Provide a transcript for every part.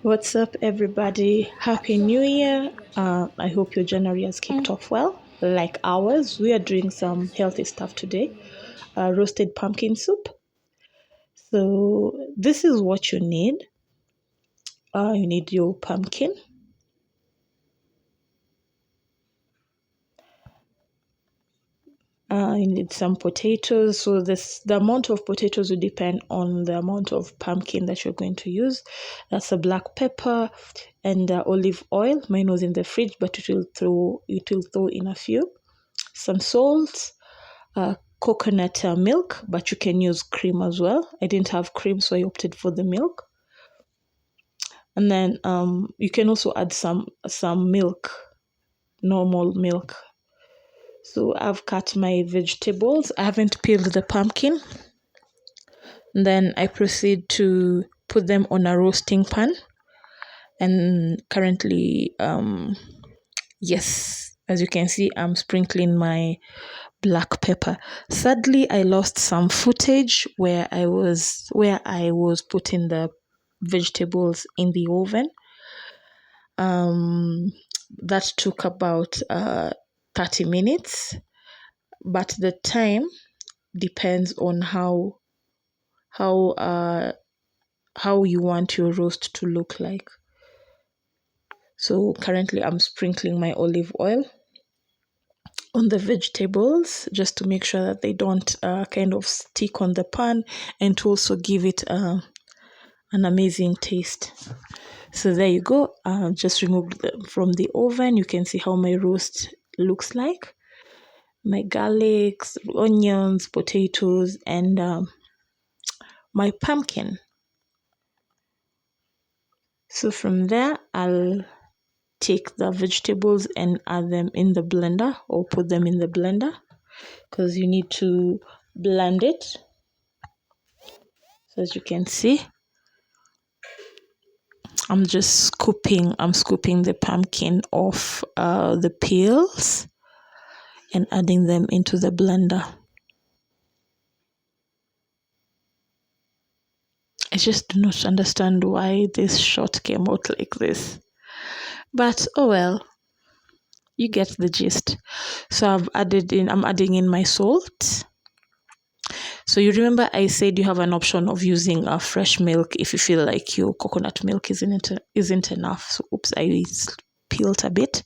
What's up, everybody? Happy New Year. I hope your January has kicked off well. Like ours, we are doing some healthy stuff today. Roasted pumpkin soup. So, this is what you need. You need your pumpkin. You need some potatoes. So the amount of potatoes will depend on the amount of pumpkin that you're going to use. That's a black pepper and olive oil. Mine was in the fridge, but it will throw in a few. Some salt, coconut milk, but you can use cream as well. I didn't have cream, so I opted for the milk. And then you can also add some milk, normal milk. So I've cut my vegetables. I haven't peeled the pumpkin. And then I proceed to put them on a roasting pan. And currently, yes, as you can see, I'm sprinkling my black pepper. Sadly, I lost some footage where I was putting the vegetables in the oven. That took about 30 minutes, but the time depends on how you want your roast to look like. So currently I'm sprinkling my olive oil on the vegetables just to make sure that they don't kind of stick on the pan, and to also give it an amazing taste. So there you go. Just removed them from the oven. You can see how my roast looks like. My garlics, onions, potatoes, and my pumpkin. So from there, I'll take the vegetables and add them in the blender, or put them in the blender, because you need to blend it. So as you can see, I'm scooping the pumpkin off the peels and adding them into the blender. I just do not understand why this shot came out like this. But oh well, you get the gist. So I'm adding in my salt. So you remember I said you have an option of using fresh milk if you feel like your coconut milk isn't enough. So oops, I spilled a bit.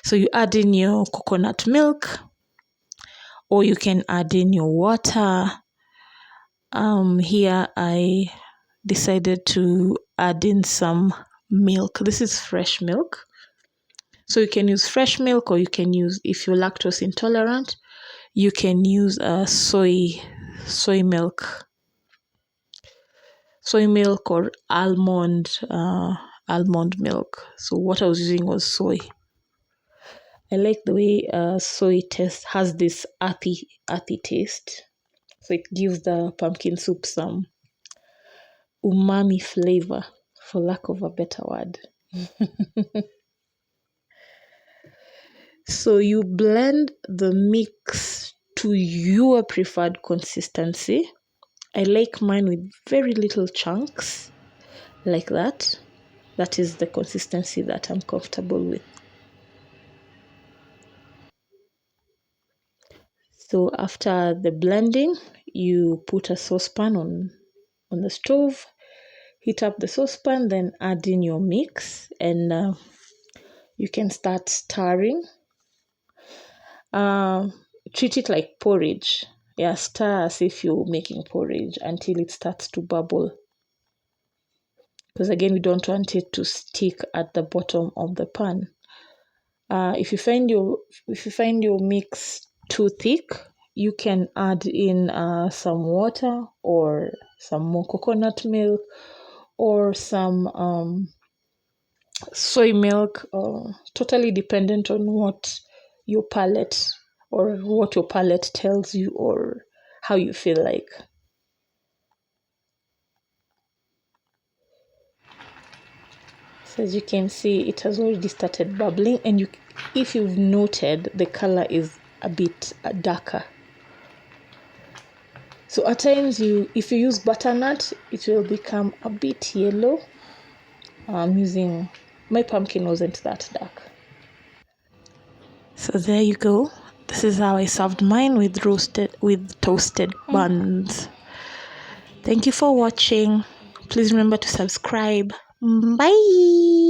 So you add in your coconut milk, or you can add in your water. Here I decided to add in some milk. This is fresh milk. So you can use fresh milk, or you can use, if you're lactose intolerant, you can use soy milk. Soy milk or almond milk. So what I was using was soy. I like the way soy has this earthy taste. So it gives the pumpkin soup some umami flavor, for lack of a better word. So you blend the mix to your preferred consistency. I like mine with very little chunks, like that. That is the consistency that I'm comfortable with. So after the blending, you put a saucepan on the stove, heat up the saucepan, then add in your mix, and you can start stirring. Treat it like porridge. Yeah, stir as if you're making porridge until it starts to bubble. Because again, we don't want it to stick at the bottom of the pan. If you find your mix too thick, you can add in some water, or some more coconut milk, or some soy milk, totally dependent on what your palate tells you, or how you feel like. So as you can see, it has already started bubbling, and if you've noted, the color is a bit darker. So at times, if you use butternut, it will become a bit yellow. I'm using, my pumpkin wasn't that dark. So there you go. This is how I served mine with toasted buns. Thank you for watching. Please remember to subscribe. Bye.